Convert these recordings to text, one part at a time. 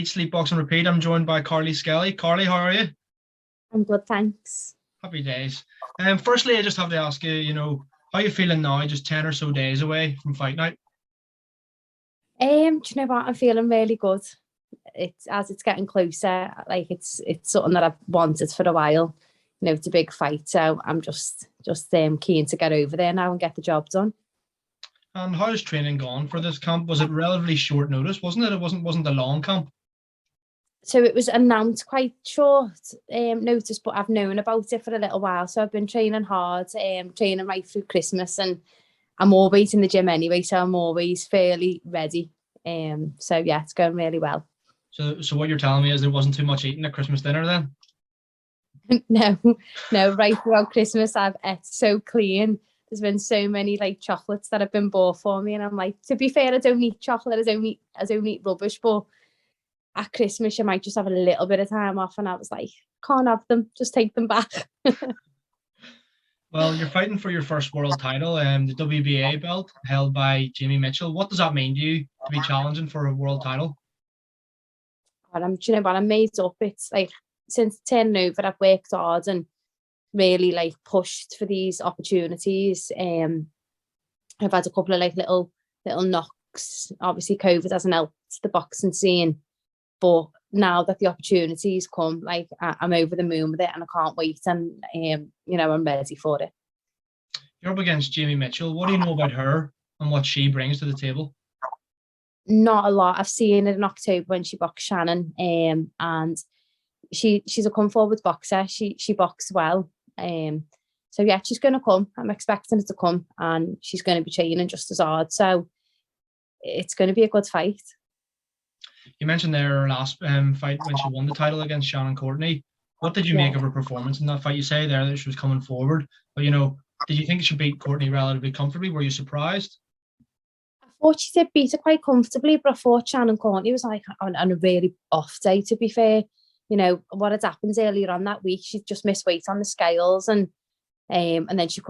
Eat, Sleep, Box and Repeat. I'm joined by Carly Skelly. Carly, how are you? I'm good, thanks. Happy days. Firstly, I just have to ask you, how you feeling now, just 10 or so days away from fight night? Do you know what? I'm feeling really good. It's as it's getting closer. Like it's something that I've wanted for a while. It's a big fight, so I'm just keen to get over there now and get the job done. And how's training gone for this camp? Was it relatively short notice, wasn't it? It wasn't a long camp. So it was announced quite short notice, but I've known about it for a little while. So I've been training hard, training right through Christmas, and I'm always in the gym anyway, so I'm always fairly ready. So yeah, it's going really well. So what you're telling me is there wasn't too much eating at Christmas dinner then? No, right throughout Christmas I've ate so clean. There's been so many like chocolates that have been bought for me, and I'm like, to be fair, I don't eat chocolate, I don't eat rubbish, but at Christmas you might just have a little bit of time off, and I was like, can't have them, just take them back. Well, you're fighting for your first world title, the WBA belt held by Jamie Mitchell. What does that mean to you to be challenging for a world title? Do you know what, I'm made up. It's like since turning over, I've worked hard and really like pushed for these opportunities. I've had a couple of like little knocks. Obviously, COVID hasn't helped the boxing scene, but now that the opportunities come, like I'm over the moon with it, and I can't wait. And I'm ready for it. You're up against Jamie Mitchell. What do you know about her and what she brings to the table? Not a lot. I've seen it in October when she boxed Shannon, and she's a come forward boxer. She boxed well. So yeah, she's going to come. I'm expecting her to come, and she's going to be training just as hard. So it's going to be a good fight. You mentioned their last fight when she won the title against Shannon Courtney. What did you make of her performance in that fight? You say there that she was coming forward, but did you think she beat Courtney relatively comfortably? Were you surprised? I thought she did beat her quite comfortably, but I thought Shannon Courtney was like on a really off day, to be fair. What had happened earlier on that week, she just missed weight on the scales, and then she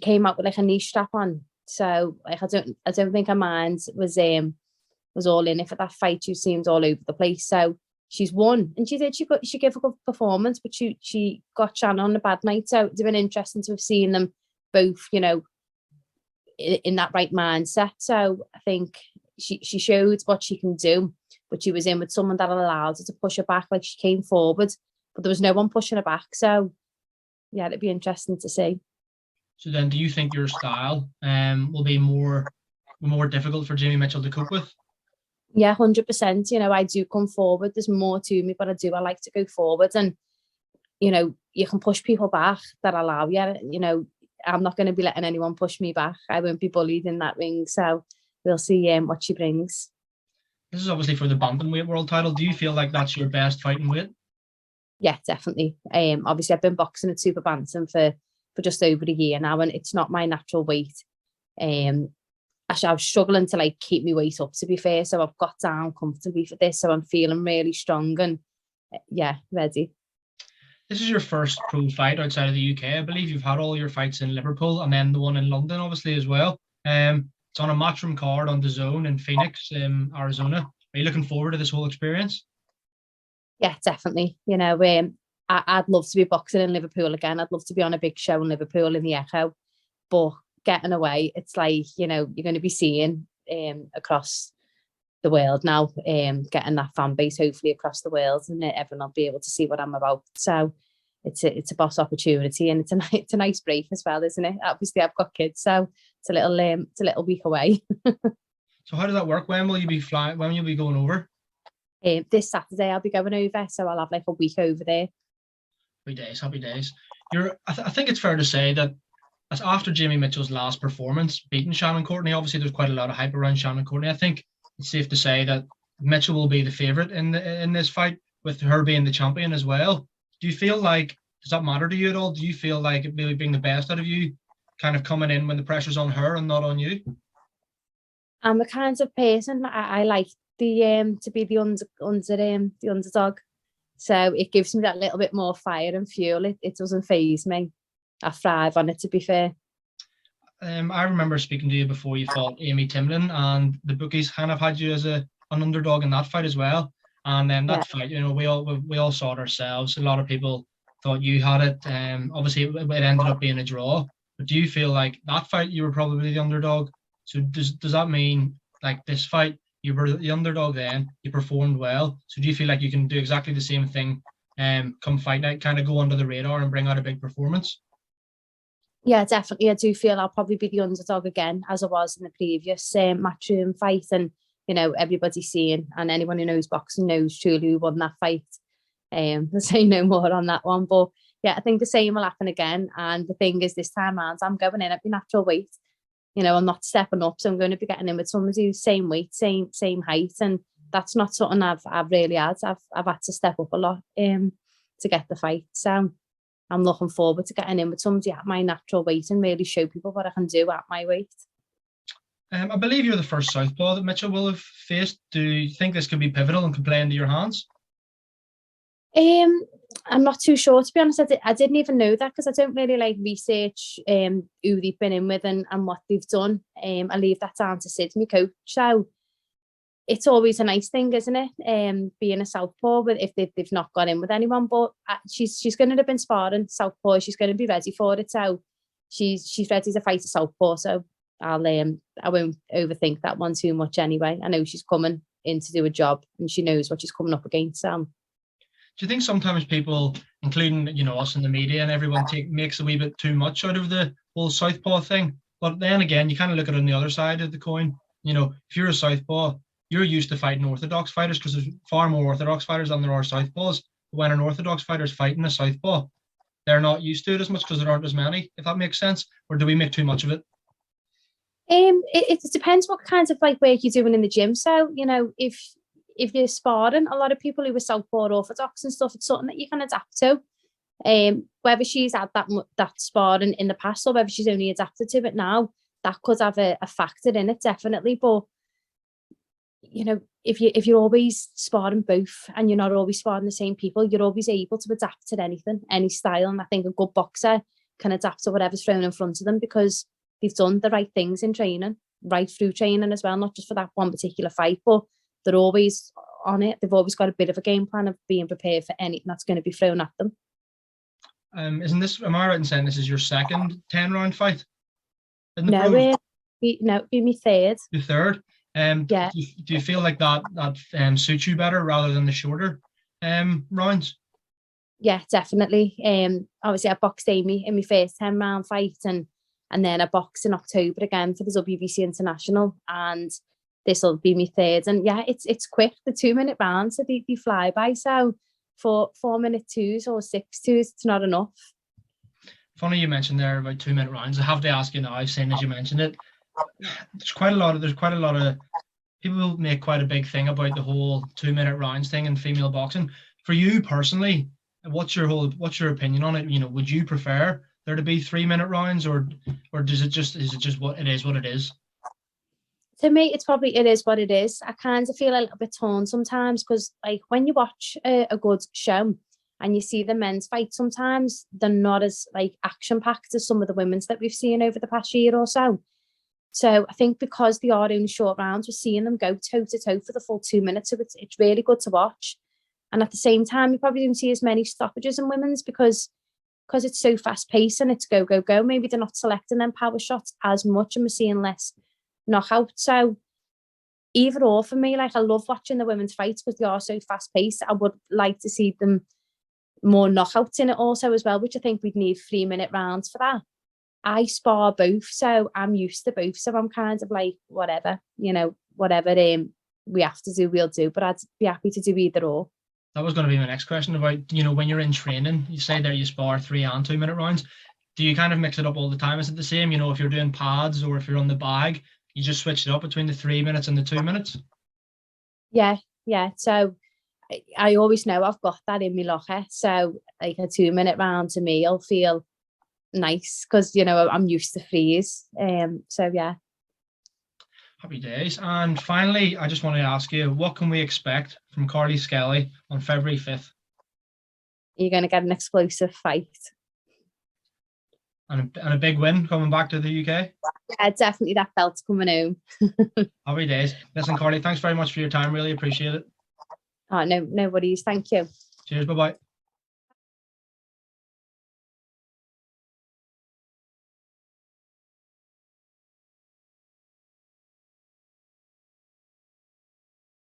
came out with like a knee strap on. So like I don't think her mind was all in it for that fight. She seemed all over the place. So she's won, and she gave a good performance, but she got Shannon on a bad night. So it's been interesting to have seen them both, in that right mindset. So I think she showed what she can do, but she was in with someone that allowed her to push her back. Like she came forward, but there was no one pushing her back. So yeah, it'd be interesting to see. So then, do you think your style will be more difficult for Jamie Mitchell to cope with? Yeah, 100%. I do come forward. There's more to me, but I like to go forward, and you can push people back that allow you. I'm not going to be letting anyone push me back. I won't be bullied in that ring. So we'll see what she brings. This is obviously for the bantamweight world title. Do you feel like that's your best fighting weight? Yeah, definitely. Obviously I've been boxing at super bantam for just over a year now, and it's not my natural weight. Actually, I was struggling to like keep my weight up, to be fair. So I've got down comfortably for this. So I'm feeling really strong and ready. This is your first pro fight outside of the UK. I believe you've had all your fights in Liverpool and then the one in London, obviously, as well. It's on a Matchroom card on DAZN in Phoenix, Arizona. Are you looking forward to this whole experience? Yeah, definitely. I'd love to be boxing in Liverpool again. I'd love to be on a big show in Liverpool in the Echo, but getting away, it's like, you're going to be seeing across the world now, getting that fan base hopefully across the world, and everyone will be able to see what I'm about. So it's a boss opportunity, and it's a nice break as well, isn't it? Obviously I've got kids, so it's a little week away. So how does that work? When will you be flying? When will you be going over? This Saturday I'll be going over, so I'll have like a week over there. Happy days. I think it's fair to say that as after Jamie Mitchell's last performance, beating Shannon Courtney, obviously there's quite a lot of hype around Shannon Courtney. I think it's safe to say that Mitchell will be the favourite in this fight, with her being the champion as well. Do you feel like, does that matter to you at all? Do you feel like it really being the best out of you, kind of coming in when the pressure's on her and not on you? I'm the kind of person I like to be the underdog. So it gives me that little bit more fire and fuel. It doesn't faze me. I thrive on it, to be fair. I remember speaking to you before you fought Amy Timlin, and the bookies kind of had you as an underdog in that fight as well. And then Yeah. that fight, we all saw it ourselves. A lot of people thought you had it. Obviously, it ended up being a draw. But do you feel like that fight you were probably the underdog? So does that mean like this fight you were the underdog then, you performed well? So do you feel like you can do exactly the same thing come fight night, kind of go under the radar and bring out a big performance? Yeah, definitely. I do feel I'll probably be the underdog again, as I was in the previous matchroom fight. And, everybody's seeing, and anyone who knows boxing knows truly who won that fight. I'll say no more on that one. But yeah, I think the same will happen again. And the thing is, this time around, I'm going in at my natural weight. I'm not stepping up, so I'm going to be getting in with somebody who's same weight, same height, and that's not something I've really had. I've had to step up a lot to get the fight. So I'm looking forward to getting in with somebody at my natural weight and really show people what I can do at my weight. I believe you're the first Southpaw that Mitchell will have faced. Do you think this could be pivotal and can play into your hands? I'm not too sure, to be honest. I didn't even know that because I don't really research who they've been in with and what they've done. I leave that down to Sid, my coach. So it's always a nice thing, isn't it? Being a Southpaw, if they've not got in with anyone. But she's going to have been sparring Southpaw. She's going to be ready for it. So she's ready to fight a Southpaw. So I won't overthink that one too much anyway. I know she's coming in to do a job and she knows what she's coming up against. Do you think sometimes people, including us in the media and everyone, makes a wee bit too much out of the whole Southpaw thing? But then again, you kind of look at it on the other side of the coin. If you're a Southpaw, you're used to fighting orthodox fighters because there's far more orthodox fighters than there are Southpaws. But when an orthodox fighter's fighting a Southpaw, they're not used to it as much because there aren't as many, if that makes sense. Or do we make too much of it? It depends what kinds of work you're doing in the gym. So, if you're sparring, a lot of people who are Southpaw orthodox and stuff, it's something that you can adapt to. Whether she's had that sparring in the past or whether she's only adapted to it now, that could have a factor in it, definitely. But if you're always sparring both and you're not always sparring the same people, you're always able to adapt to anything, any style. And I think a good boxer can adapt to whatever's thrown in front of them because they've done the right things in training, right through training as well, not just for that one particular fight, but they're always on it. They've always got a bit of a game plan of being prepared for anything that's going to be thrown at them. Am I right in saying this is your second 10-round fight? No, it'd be my third. Your third? Yeah. Do you feel like that suits you better rather than the shorter rounds? Yeah, definitely. Obviously I boxed Amy in my first 10-round fight and then I boxed in October again for the WBC International, and this will be my third. And yeah, it's quick. The 2-minute rounds, so they fly by. So for 4-minute twos or 6 twos, it's not enough. Funny you mentioned there about 2-minute rounds. I have to ask you now, saying as you mentioned it, there's quite a lot of people make quite a big thing about the whole 2-minute rounds thing in female boxing. For you personally, what's your opinion on it? Would you prefer there to be 3-minute rounds, or is it just what it is? To me, it is what it is. I kind of feel a little bit torn sometimes because, when you watch a good show and you see the men's fight, sometimes they're not as action packed as some of the women's that we've seen over the past year or so. So I think because they are only short rounds, we're seeing them go toe to toe for the full 2 minutes. So it's really good to watch. And at the same time, you probably don't see as many stoppages in women's because it's so fast paced and it's go, go, go. Maybe they're not selecting them power shots as much and we're seeing less knockout. So either or for me, I love watching the women's fights because they are so fast paced. I would like to see them more knockouts in it also as well, which I think we'd need 3-minute rounds for that. I spar both, so I'm used to both. So I'm kind of whatever we have to do, we'll do. But I'd be happy to do either or. That was going to be my next question about, when you're in training, you say there you spar 3 and 2-minute rounds. Do you kind of mix it up all the time? Is it the same? If you're doing pads or if you're on the bag, you just switch it up between the 3 minutes and the 2 minutes? Yeah. So I always know I've got that in my locker. So a 2-minute round to me, I'll feel nice because, I'm used to freeze. So yeah. Happy days. And finally, I just want to ask you, what can we expect from Carly Skelly on February 5th? You're going to get an explosive fight. And a big win coming back to the UK? Yeah, definitely that belt's coming home. Happy days. Listen, Carly, thanks very much for your time. Really appreciate it. Oh, no worries. Thank you. Cheers. Bye bye.